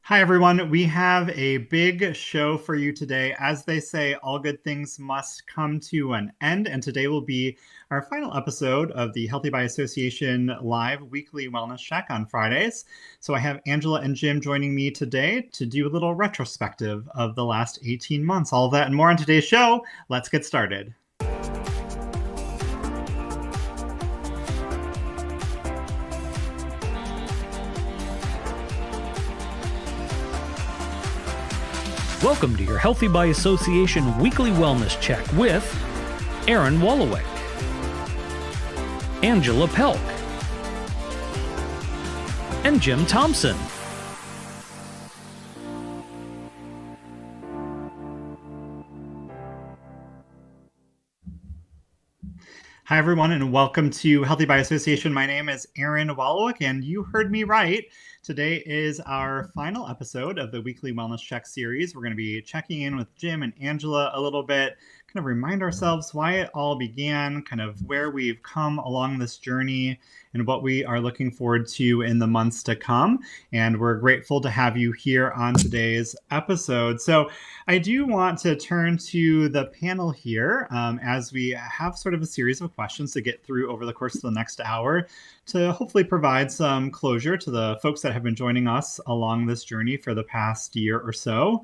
Hi, everyone. We have a big show for you today. As they say, all good things must come to an end. And today will be our final episode of the Healthy by Association live weekly wellness check on Fridays. So I have Angela and Jim joining me today to do a little retrospective of the last 18 months. All of that and more on today's show. Let's get started. Welcome to your Healthy by Association weekly wellness check with Aaron Wolowick, Angela Pelk, and Jim Thompson. Hi, everyone, and welcome to Healthy by Association. My name is Aaron Wolowick, and you heard me right. Today is our final episode of the weekly wellness check series. We're going to be checking in with Jim and Angela a little bit, kind of remind ourselves why it all began, kind of where we've come along this journey, and what we are looking forward to in the months to come. And we're grateful to have you here on today's episode. So I do want to turn to the panel here as we have sort of a series of questions to get through over the course of the next hour to hopefully provide some closure to the folks that have been joining us along this journey for the past year or so.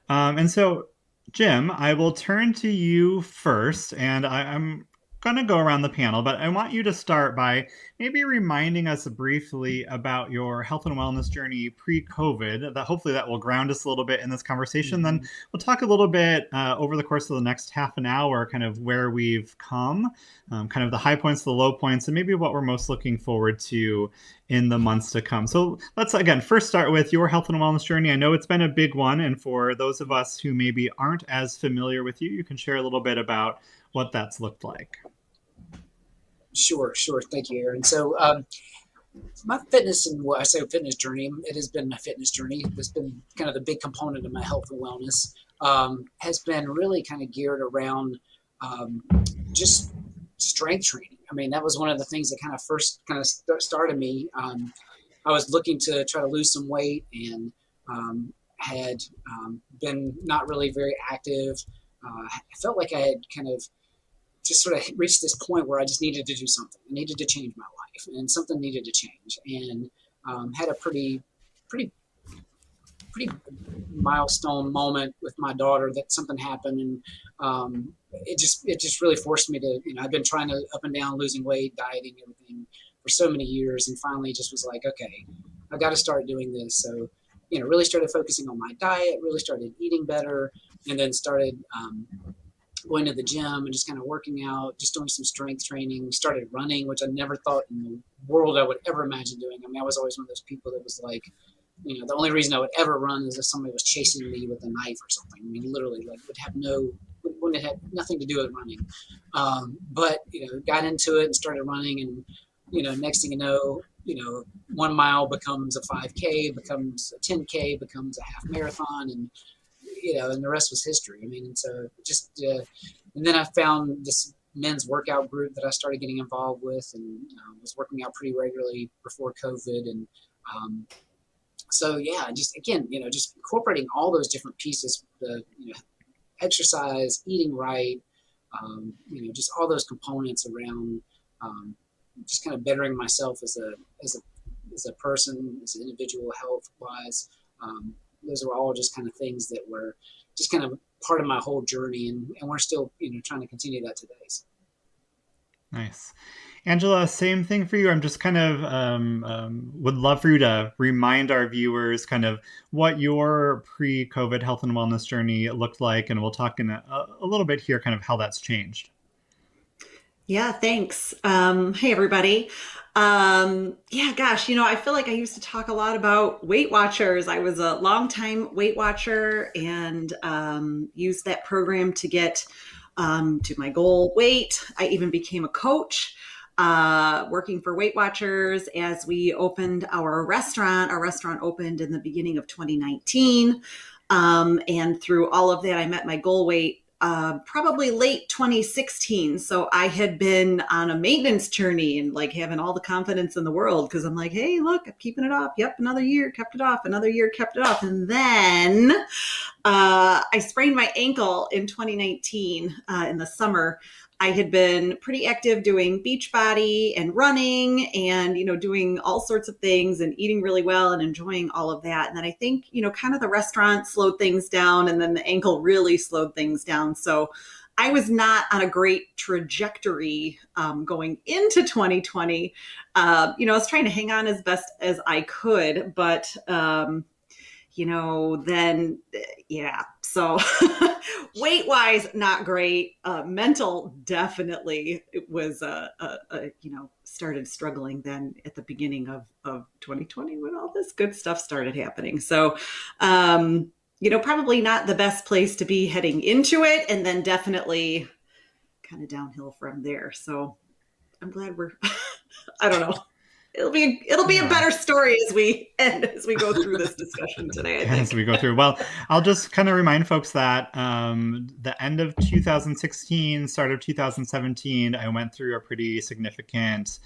And so, Jim, I will turn to you first, and I'm going to go around the panel, but I want you to start by maybe reminding us briefly about your health and wellness journey pre-COVID. That hopefully that will ground us a little bit in this conversation. Mm-hmm. Then we'll talk a little bit over the course of the next half an hour, kind of where we've come, kind of the high points, the low points, and maybe what we're most looking forward to in the months to come. So let's, again, first start with your health and wellness journey. I know it's been a big one, and for those of us who maybe aren't as familiar with you, you can share a little bit about what that's looked like. Sure. Thank you, Aaron. So my fitness and what I say fitness journey, it has been my fitness journey. It's been kind of the big component of my health and wellness, has been really kind of geared around just strength training. I mean, that was one of the things that kind of first started me. I was looking to try to lose some weight and had been not really very active. I felt like I had kind of just sort of reached this point where I just needed to do something. I needed to change my life, and something needed to change. And had a pretty milestone moment with my daughter that something happened, and it just really forced me to, I've been trying to up and down, losing weight, dieting, everything for so many years, and finally just was like, okay, I got to start doing this. So, really started focusing on my diet, really started eating better, and then started going to the gym and just kind of working out, just doing some strength training, started running, which I never thought in the world I would ever imagine doing. I mean, I was always one of those people that was like, the only reason I would ever run is if somebody was chasing me with a knife or something. I mean, literally, like, wouldn't have nothing to do with running. But, got into it and started running, and, next thing you know, 1 mile becomes a 5K, becomes a 10K, becomes a half marathon, and and the rest was history. I mean, so just, and then I found this men's workout group that I started getting involved with, and was working out pretty regularly before COVID. And so, yeah, just, again, just incorporating all those different pieces, the, exercise, eating right, just all those components around just kind of bettering myself as a person, as an individual, health wise. Those were all just kind of things that were just kind of part of my whole journey, and we're still, trying to continue that today. So. Nice. Angela, same thing for you. I'm just kind of would love for you to remind our viewers kind of what your pre-COVID health and wellness journey looked like, and we'll talk in a little bit here kind of how that's changed. Yeah, thanks. Hey, everybody. I feel like I used to talk a lot about Weight Watchers. I was a longtime Weight Watcher and used that program to get to my goal weight. I even became a coach working for Weight Watchers as we opened our restaurant. Our restaurant opened in the beginning of 2019. And through all of that, I met my goal weight probably late 2016. So I had been on a maintenance journey and like having all the confidence in the world because I'm like, hey, look, I'm keeping it up. Yep, another year, kept it off. Another year, kept it off. And then I sprained my ankle in 2019 in the summer. I had been pretty active doing Beachbody and running and, doing all sorts of things and eating really well and enjoying all of that. And then I think, kind of the restaurant slowed things down and then the ankle really slowed things down. So I was not on a great trajectory going into 2020. I was trying to hang on as best as I could, but then, yeah. So weight wise, not great. Mental, definitely it was, started struggling then at the beginning of 2020 when all this good stuff started happening. So, probably not the best place to be heading into it. And then definitely kind of downhill from there. So I'm glad I don't know. It'll be a better story as we go through this discussion today, I think. As we go through. Well, I'll just kind of remind folks that the end of 2016, start of 2017, I went through a pretty significant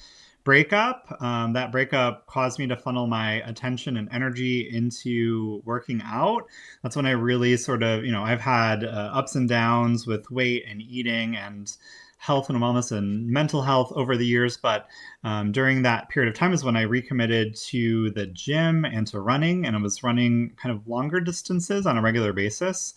breakup. That breakup caused me to funnel my attention and energy into working out. That's when I really sort of, I've had ups and downs with weight and eating and health and wellness and mental health over the years. But during that period of time is when I recommitted to the gym and to running, and I was running kind of longer distances on a regular basis.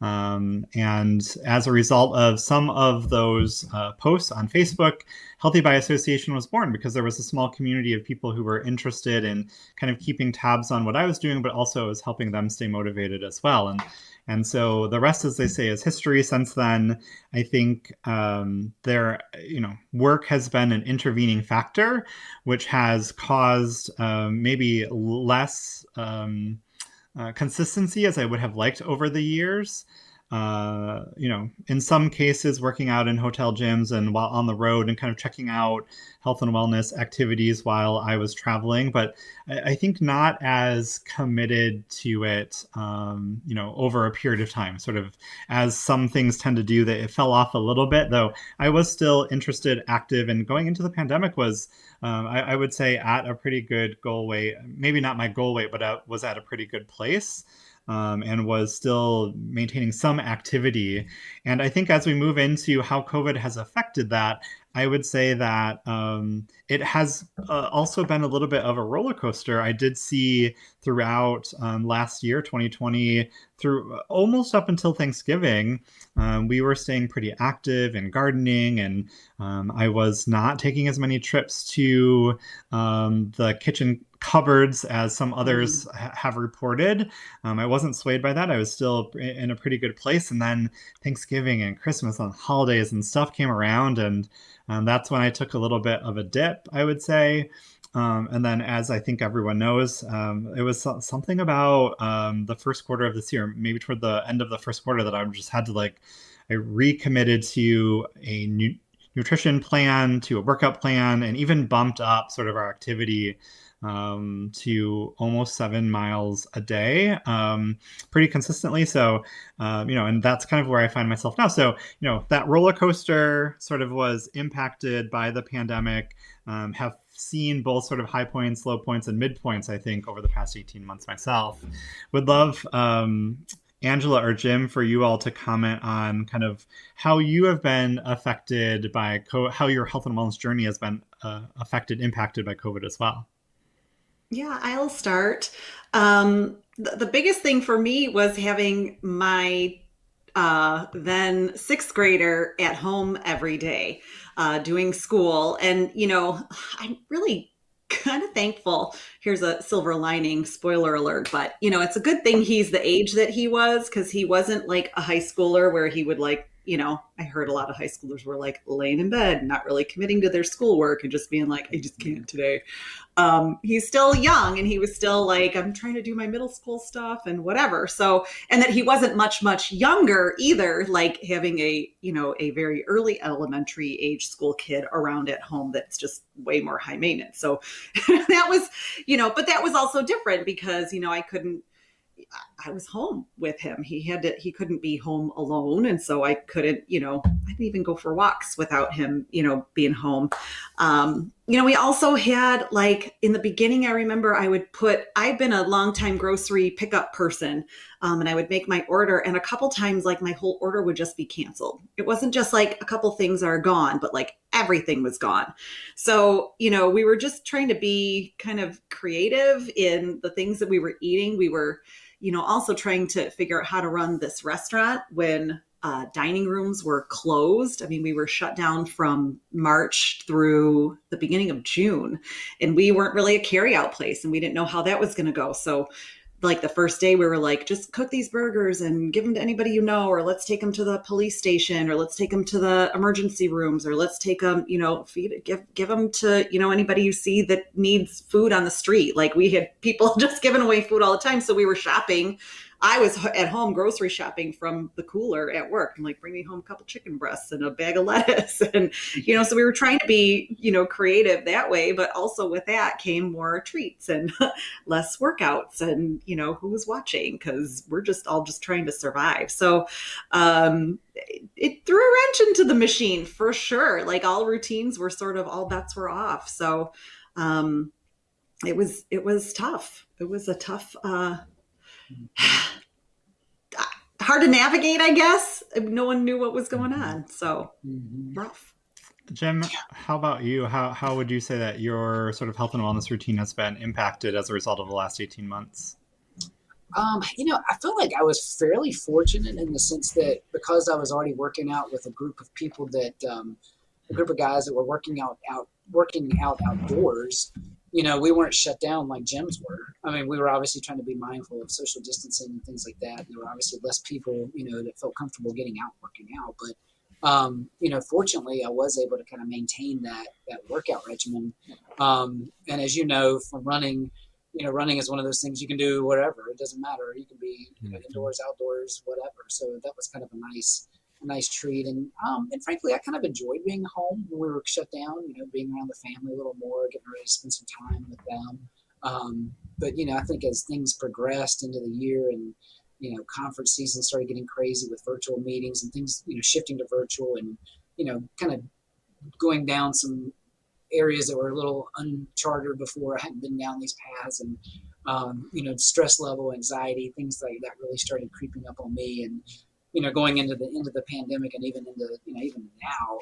And as a result of some of those posts on Facebook, Healthy by Association was born because there was a small community of people who were interested in kind of keeping tabs on what I was doing, but also was helping them stay motivated as well. And so the rest, as they say, is history. Since then, I think work has been an intervening factor, which has caused maybe less consistency as I would have liked over the years. In some cases, working out in hotel gyms and while on the road and kind of checking out health and wellness activities while I was traveling, but I think not as committed to it, over a period of time, sort of as some things tend to do, that it fell off a little bit, though I was still interested, active, and going into the pandemic was, I would say, at a pretty good goal weight, maybe not my goal weight, but I was at a pretty good place. And was still maintaining some activity. And I think as we move into how COVID has affected that, I would say that it has also been a little bit of a roller coaster. I did see throughout last year, 2020, through almost up until Thanksgiving, we were staying pretty active in gardening, and I was not taking as many trips to the kitchen cupboards as some others have reported. I wasn't swayed by that. I was still in a pretty good place. And then Thanksgiving and Christmas and holidays and stuff came around, and that's when I took a little bit of a dip, I would say. And then, as I think everyone knows, it was something about the first quarter of this year, maybe toward the end of the first quarter, that I just had to I recommitted to a nutrition plan, to a workout plan, and even bumped up sort of our activity to almost 7 miles a day, pretty consistently. So, and that's kind of where I find myself now. So, that roller coaster sort of was impacted by the pandemic, have seen both sort of high points, low points, and midpoints, I think, over the past 18 months myself. Would love, Angela or Jim, for you all to comment on kind of how you have been affected by how your health and wellness journey has been impacted by COVID as well. Yeah, I'll start. The biggest thing for me was having my then sixth grader at home every day, doing school. And, I'm really kind of thankful. Here's a silver lining, spoiler alert, but, it's a good thing he's the age that he was, because he wasn't like a high schooler where he would I heard a lot of high schoolers were laying in bed, not really committing to their schoolwork and just being like, I just can't today. He's still young, and he was still I'm trying to do my middle school stuff and whatever. So, and that he wasn't much younger either, having a very early elementary age school kid around at home that's just way more high maintenance. So that was, but that was also different because, I couldn't, I was home with him. He couldn't be home alone. And so I couldn't, I didn't even go for walks without him, being home. We also had, like, in the beginning, I remember I've been a longtime grocery pickup person. And I would make my order, and a couple times, like, my whole order would just be canceled. It wasn't just like a couple things are gone, but like everything was gone. So, we were just trying to be kind of creative in the things that we were eating. We were, also trying to figure out how to run this restaurant when dining rooms were closed. I mean, we were shut down from March through the beginning of June, and we weren't really a carryout place, and we didn't know how that was going to go. So, like, the first day we were like, just cook these burgers and give them to anybody, or let's take them to the police station, or let's take them to the emergency rooms, or let's take them, give them to, anybody you see that needs food on the street. Like, we had people just giving away food all the time. So we were shopping. I was at home grocery shopping from the cooler at work. I'm like, bring me home a couple chicken breasts and a bag of lettuce. And, so we were trying to be, creative that way, but also with that came more treats and less workouts and, who was watching, because we're just all just trying to survive. So it threw a wrench into the machine for sure. Like, all routines were sort of, all bets were off. So it was tough. It was a tough, hard to navigate, I guess. No one knew what was going on. So rough. Jim, how about you? How would you say that your sort of health and wellness routine has been impacted as a result of the last 18 months? I feel like I was fairly fortunate in the sense that because I was already working out with a group of people that, a group of guys that were working out outdoors, we weren't shut down like gyms were. I mean, we were obviously trying to be mindful of social distancing and things like that. There were obviously less people, that felt comfortable getting out, working out. But, fortunately, I was able to kind of maintain that workout regimen. And as you know, from running, running is one of those things you can do wherever. It doesn't matter. You can be indoors, outdoors, whatever. So that was kind of a nice treat. And frankly, I kind of enjoyed being home when we were shut down, being around the family a little more, getting ready to spend some time with them. But, I think as things progressed into the year and, conference season started getting crazy with virtual meetings and things, shifting to virtual and, kind of going down some areas that were a little uncharted before. I hadn't been down these paths, and, stress level, anxiety, things like that really started creeping up on me. And, going into the pandemic and even into, even now,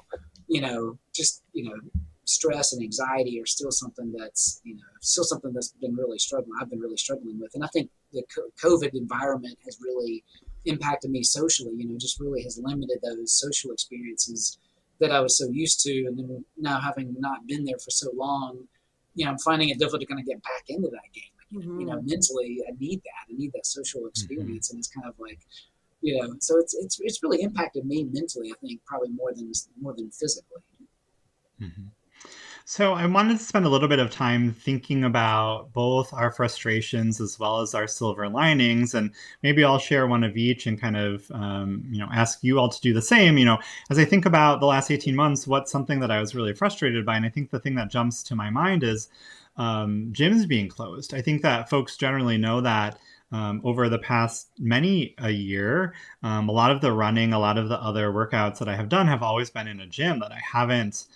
stress and anxiety are still something that's, been really I've been really struggling with. And I think the COVID environment has really impacted me socially, just really has limited those social experiences that I was so used to. And then now, having not been there for so long, I'm finding it difficult to kind of get back into that game. Mentally, I need that social experience. And it's kind of like, so it's really impacted me mentally, I think, probably more than physically. Mm-hmm. So I wanted to spend a little bit of time thinking about both our frustrations as well as our silver linings, and maybe I'll share one of each and kind of, ask you all to do the same. As I think about the last 18 months, what's something that I was really frustrated by? And I think the thing that jumps to my mind is gyms being closed. I think that folks generally know that over the past many a year, a lot of the running, a lot of the other workouts that I have done have always been in a gym, that I haven't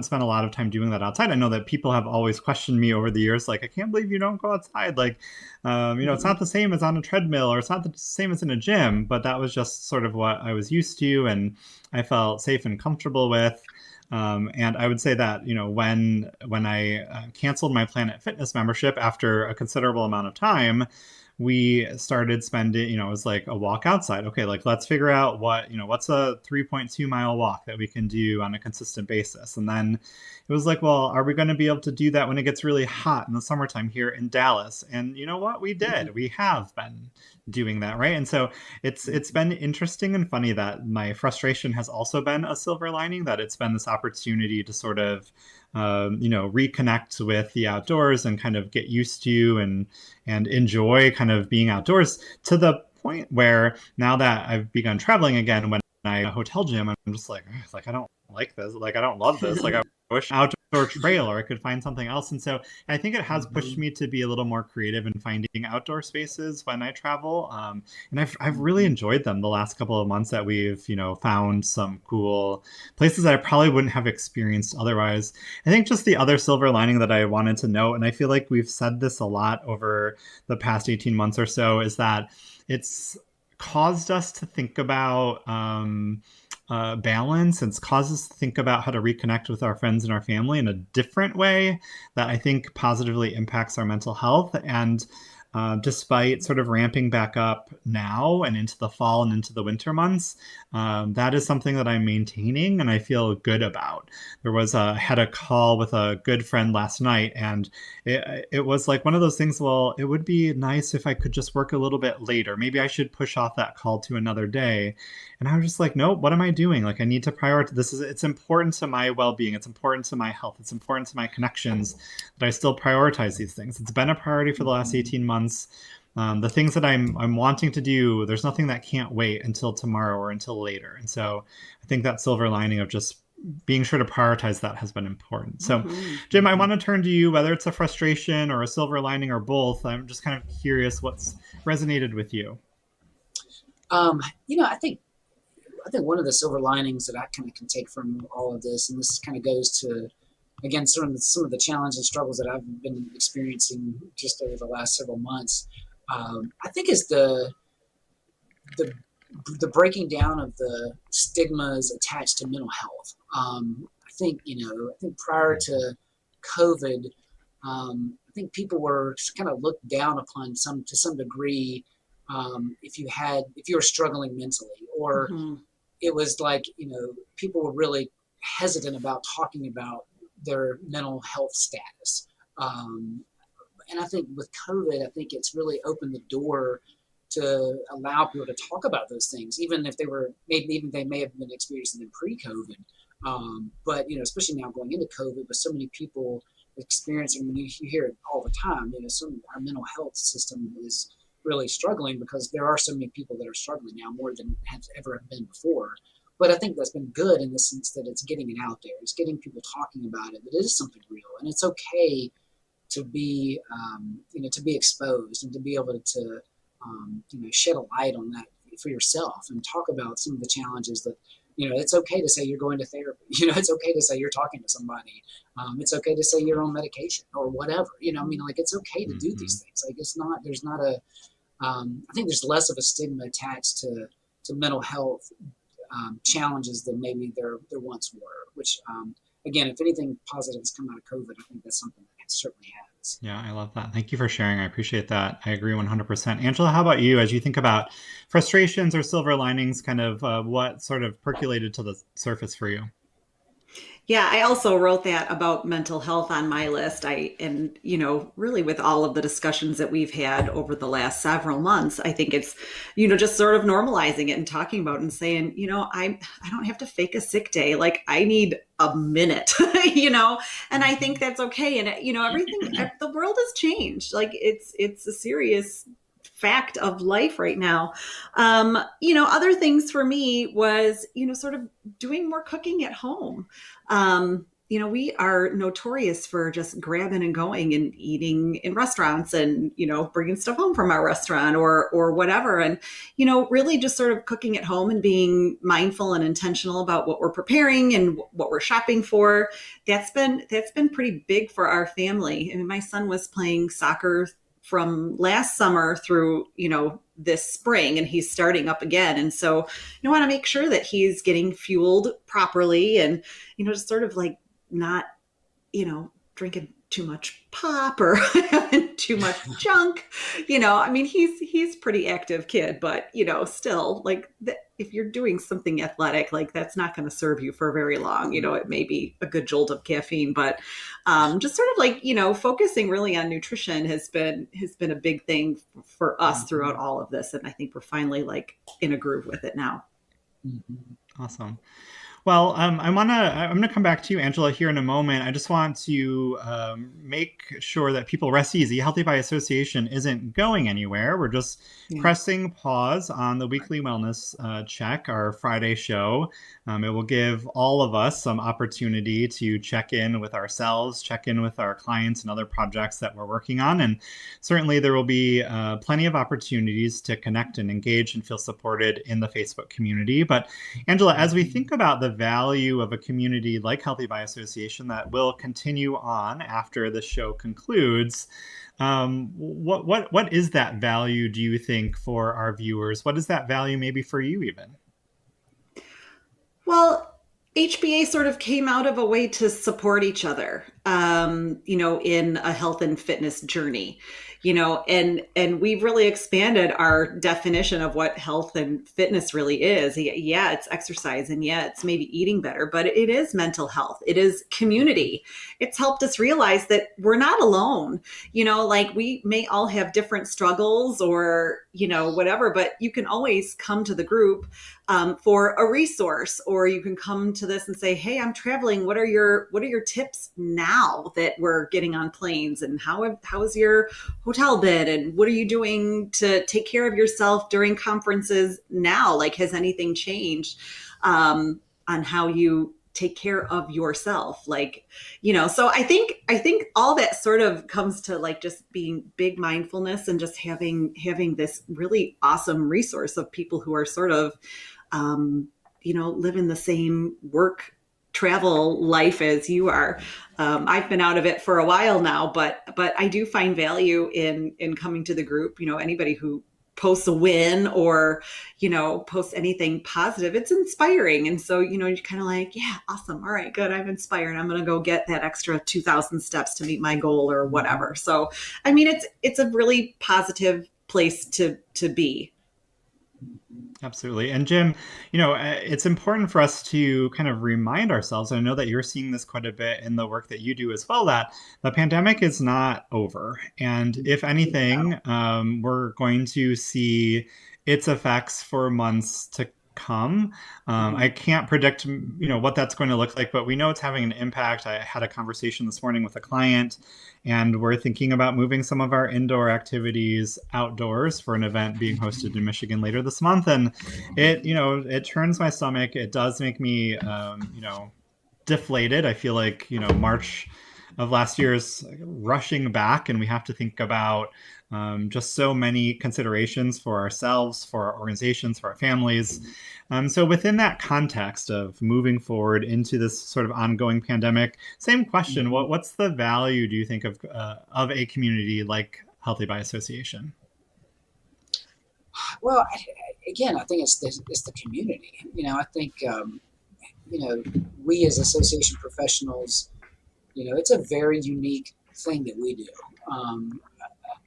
spent a lot of time doing that outside. I know that people have always questioned me over the years, like, I can't believe you don't go outside. Like, it's not the same as on a treadmill, or it's not the same as in a gym, but that was just sort of what I was used to and I felt safe and comfortable with. And I would say that, when I canceled my Planet Fitness membership after a considerable amount of time, we started spending, it was like a walk outside. Okay, like, let's figure out what's a 3.2 mile walk that we can do on a consistent basis. And then it was like, well, are we going to be able to do that when it gets really hot in the summertime here in Dallas? And you know what? We did. We have been doing that, right? And so it's been interesting and funny that my frustration has also been a silver lining, that it's been this opportunity to sort of reconnect with the outdoors and kind of get used to and enjoy kind of being outdoors, to the point where now that I've begun traveling again, when I hotel gym, I'm just like, I don't like this. Like, I don't love this. Like, I outdoor trail, or I could find something else. And so I think it has pushed me to be a little more creative in finding outdoor spaces when I travel. And I've really enjoyed them the last couple of months that we've, found some cool places that I probably wouldn't have experienced otherwise. I think just the other silver lining that I wanted to note, and I feel like we've said this a lot over the past 18 months or so, is that it's caused us to think about balance, and it's caused us to think about how to reconnect with our friends and our family in a different way that I think positively impacts our mental health. And despite sort of ramping back up now and into the fall and into the winter months, that is something that I'm maintaining and I feel good about. I had a call with a good friend last night, and it was like one of those things, well, it would be nice if I could just work a little bit later. Maybe I should push off that call to another day. And I was just like, nope, what am I doing? Like, I need to prioritize. It's important to my well-being. It's important to my health. It's important to my connections that I still prioritize these things. It's been a priority for the last 18 months. The things that I'm wanting to do, there's nothing that can't wait until tomorrow or until later. And so I think that silver lining of just being sure to prioritize that has been important. So Jim, I want to turn to you, whether it's a frustration or a silver lining or both. I'm just kind of curious what's resonated with you. I think one of the silver linings that I kind of can take from all of this, and this kind of goes to, again, some of the challenges and struggles that I've been experiencing just over the last several months, I think is the breaking down of the stigmas attached to mental health. I think prior to COVID, I think people were kind of looked down upon to some degree, if you were struggling mentally, or it was like, people were really hesitant about talking about their mental health status. And I think with COVID, I think it's really opened the door to allow people to talk about those things, even if they may have been experiencing them pre-COVID. But, especially now going into COVID, with so many people experiencing, you hear it all the time, our mental health system is really struggling because there are so many people that are struggling now more than has ever been before. But I think that's been good in the sense that it's getting it out there. It's getting people talking about it. That it is something real, and it's okay to be, to be exposed and to be able to, shed a light on that for yourself and talk about some of the challenges that, it's okay to say you're going to therapy. It's okay to say you're talking to somebody. It's okay to say you're on medication or whatever. It's okay to do these things. Like, I think there's less of a stigma attached to mental health challenges than maybe there once were, which, again, if anything positive has come out of COVID, I think that's something that it certainly has. Yeah, I love that. Thank you for sharing. I appreciate that. I agree 100%. Angela, how about you? As you think about frustrations or silver linings, kind of what sort of percolated to the surface for you? Yeah, I also wrote that about mental health on my list. Really with all of the discussions that we've had over the last several months, I think it's, just sort of normalizing it and talking about it and saying, I don't have to fake a sick day. Like, I need a minute, and I think that's okay. And, everything, the world has changed. Like, it's a serious fact of life right now. Other things for me was, sort of doing more cooking at home. We are notorious for just grabbing and going and eating in restaurants and, bringing stuff home from our restaurant or whatever. And, really just sort of cooking at home and being mindful and intentional about what we're preparing and what we're shopping for. That's been pretty big for our family. I mean, my son was playing soccer from last summer through, this spring, and he's starting up again. And so you want to make sure that he's getting fueled properly and, just sort of like not, drinking too much pop or having too much junk. He's pretty active kid, but, still like if you're doing something athletic, like that's not going to serve you for very long. It may be a good jolt of caffeine, but just sort of like, focusing really on nutrition has been a big thing for us throughout all of this. And I think we're finally like in a groove with it now. Awesome. I'm gonna come back to you, Angela, here in a moment. I just want to make sure that people rest easy. Healthy by Association isn't going anywhere. We're just pressing pause on the weekly wellness check, our Friday show. It will give all of us some opportunity to check in with ourselves, check in with our clients and other projects that we're working on, and certainly there will be plenty of opportunities to connect and engage and feel supported in the Facebook community. But Angela, as we think about the value of a community like Healthy by Association that will continue on after the show concludes, what is that value, do you think, for our viewers? What is that value maybe for you even? Well, HBA sort of came out of a way to support each other, in a health and fitness journey, and we've really expanded our definition of what health and fitness really is. Yeah, it's exercise, and yeah, it's maybe eating better, but it is mental health. It is community. It's helped us realize that we're not alone. Like we may all have different struggles or, whatever, but you can always come to the group for a resource, or you can come to this and say, hey, I'm traveling. What are your tips now that we're getting on planes, and how is your hotel bed, and what are you doing to take care of yourself during conferences now? Like, has anything changed on how you take care of yourself? So I think all that sort of comes to like just being big mindfulness and just having this really awesome resource of people who are sort of living the same work travel life as you are. I've been out of it for a while now, but I do find value in coming to the group. Anybody who posts a win or, posts anything positive, it's inspiring. And so, you're kind of like, yeah, awesome. All right, good. I'm inspired. I'm going to go get that extra 2,000 steps to meet my goal or whatever. So, I mean, it's a really positive place to be. Absolutely. And Jim, it's important for us to kind of remind ourselves, and I know that you're seeing this quite a bit in the work that you do as well, that the pandemic is not over. And if anything, we're going to see its effects for months to come. I can't predict, what that's going to look like, but we know it's having an impact. I had a conversation this morning with a client, and we're thinking about moving some of our indoor activities outdoors for an event being hosted in Michigan later this month. And it turns my stomach. It does make me, deflated. I feel like, March of last year is rushing back, and we have to think about just so many considerations for ourselves, for our organizations, for our families. So within that context of moving forward into this sort of ongoing pandemic, same question: what's the value, do you think, of a community like Healthy by Association? Well, again, I think it's the community. I think we as association professionals, it's a very unique thing that we do.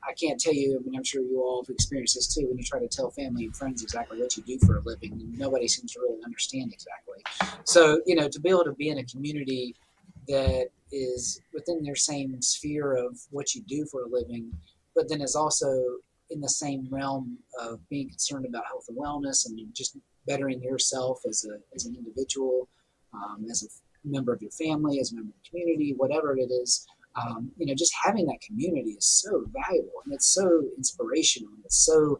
I can't tell you, I'm sure you all have experienced this too, when you try to tell family and friends exactly what you do for a living, and nobody seems to really understand exactly. So, to be able to be in a community that is within their same sphere of what you do for a living, but then is also in the same realm of being concerned about health and wellness and just bettering yourself as an individual, as a member of your family, as a member of the community, whatever it is. Just having that community is so valuable, and it's so inspirational. And it's so,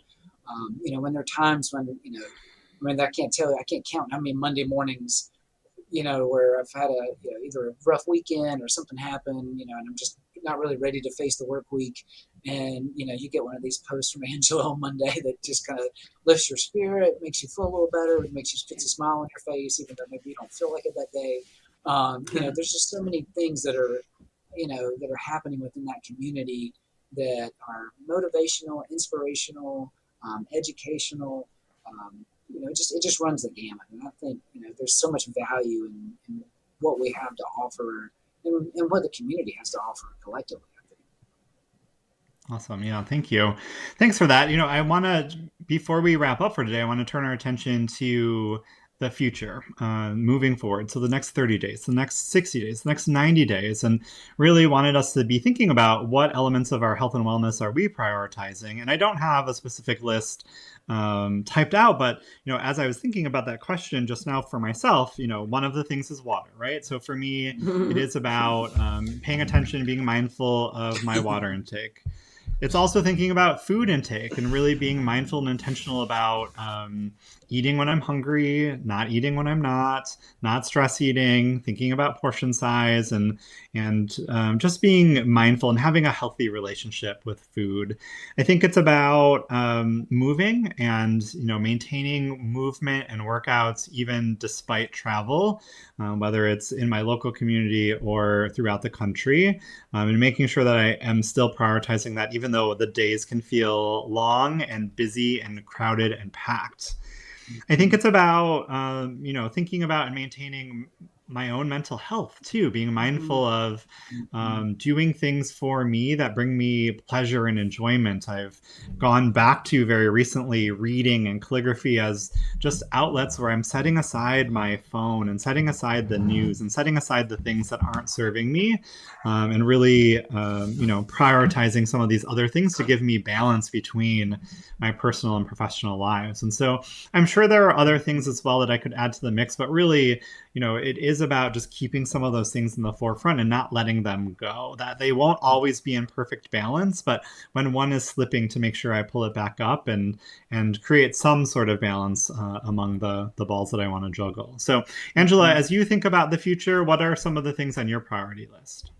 when there are times when I can't count how many Monday mornings, where I've had either a rough weekend or something happen, and I'm just not really ready to face the work week. And, you get one of these posts from Angela on Monday that just kind of lifts your spirit, makes you feel a little better, it makes you puts a smile on your face, even though maybe you don't feel like it that day. There's just so many things that are happening within that community that are motivational, inspirational, educational. It just runs the gamut. And I think, there's so much value in what we have to offer and what the community has to offer collectively, I think. Awesome. Yeah. Thank you. Thanks for that. I want to, before we wrap up for today, I want to turn our attention to the future, moving forward. So the next 30 days, the next 60 days, the next 90 days, and really wanted us to be thinking about what elements of our health and wellness are we prioritizing. And I don't have a specific list typed out, but as I was thinking about that question just now for myself, one of the things is water, right? So for me, it is about paying attention, being mindful of my water intake. It's also thinking about food intake and really being mindful and intentional about eating when I'm hungry, not eating when I'm not stress eating, thinking about portion size, and just being mindful and having a healthy relationship with food. I think it's about moving and maintaining movement and workouts even despite travel, whether it's in my local community or throughout the country, and making sure that I am still prioritizing that even though the days can feel long and busy and crowded and packed. I think it's about, thinking about and maintaining my own mental health too, being mindful of doing things for me that bring me pleasure and enjoyment. I've gone back to very recently reading and calligraphy as just outlets where I'm setting aside my phone and setting aside the news and setting aside the things that aren't serving me, and really, prioritizing some of these other things to give me balance between my personal and professional lives. And so I'm sure there are other things as well that I could add to the mix, but really, it is about just keeping some of those things in the forefront and not letting them go. That they won't always be in perfect balance, but when one is slipping, to make sure I pull it back up and create some sort of balance among the balls that I want to juggle. So, Angela, as you think about the future, what are some of the things on your priority list?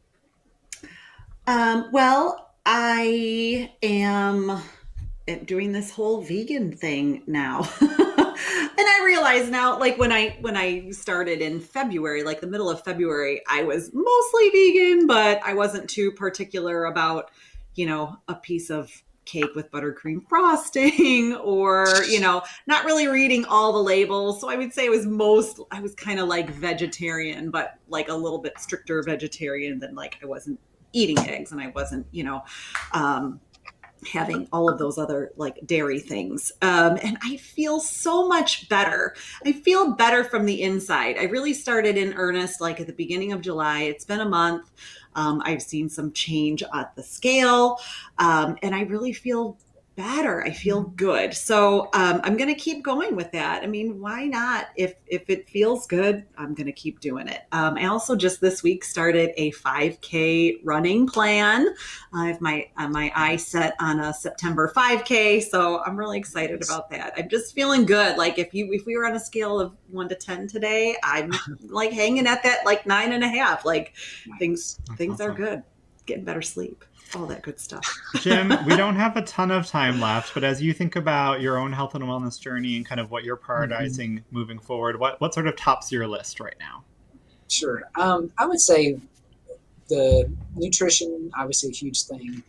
Well, I am doing this whole vegan thing now. And I realize now, like when I started in February, like the middle of February, I was mostly vegan, but I wasn't too particular about, a piece of cake with buttercream frosting or, not really reading all the labels. So I would say I was kind of like vegetarian, but like a little bit stricter vegetarian than like I wasn't eating eggs and I wasn't, having all of those other like dairy things. And I feel so much better. I feel better from the inside. I really started in earnest like at the beginning of July. It's been a month. I've seen some change at the scale, and I really feel better. I feel good. So I'm going to keep going with that. I mean, why not? If it feels good, I'm going to keep doing it. I also just this week started a 5K running plan. I have my eye set on a September 5K. So I'm really excited about that. I'm just feeling good. Like if we were on a scale of 1 to 10 today, I'm like hanging at that like 9.5. Like things are good. Getting better sleep. All that good stuff. Jim, we don't have a ton of time left, but as you think about your own health and wellness journey and kind of what you're prioritizing moving forward, what sort of tops your list right now? Sure. I would say the nutrition, obviously a huge thing.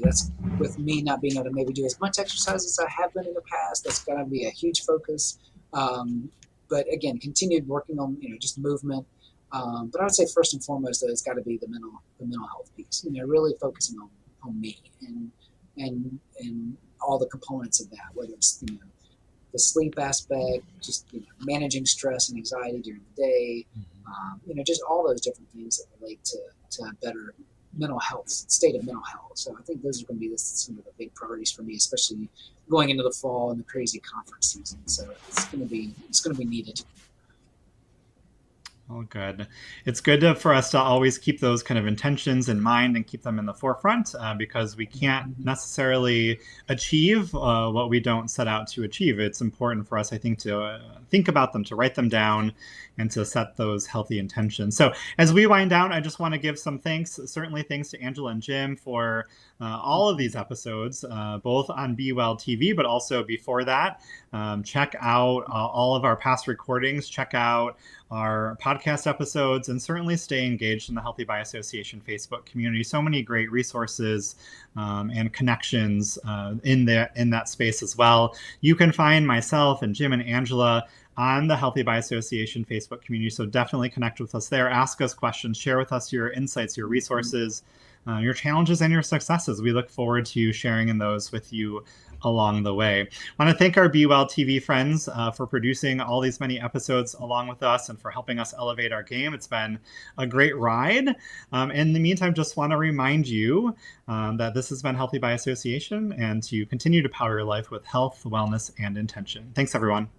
That's with me not being able to maybe do as much exercise as I have been in the past. That's got to be a huge focus. But again, continued working on, just movement. But I would say first and foremost, though, it's got to be the mental health piece. Really focusing on me and all the components of that, whether it's the sleep aspect, just managing stress and anxiety during the day, just all those different things that relate to a better mental health state of mental health. So I think those are going to be some of the big priorities for me, especially going into the fall and the crazy conference season. So it's going to be needed. Oh, good. It's good for us to always keep those kind of intentions in mind and keep them in the forefront, because we can't necessarily achieve what we don't set out to achieve. It's important for us, I think, to think about them, to write them down, and to set those healthy intentions. So as we wind down, I just want to give some thanks, certainly thanks to Angela and Jim for all of these episodes, both on Be Well TV, but also before that. Check out all of our past recordings, check out our podcast episodes, and certainly stay engaged in the Healthy by Association Facebook community. So many great resources and connections in that space as well. You can find myself and Jim and Angela on the Healthy by Association Facebook community. So definitely connect with us there. Ask us questions, share with us your insights, your resources, your challenges, and your successes. We look forward to sharing in those with you along the way. I want to thank our Be Well TV friends for producing all these many episodes along with us and for helping us elevate our game. It's been a great ride. In the meantime, just want to remind you that this has been Healthy by Association, and to continue to power your life with health, wellness, and intention. Thanks, everyone.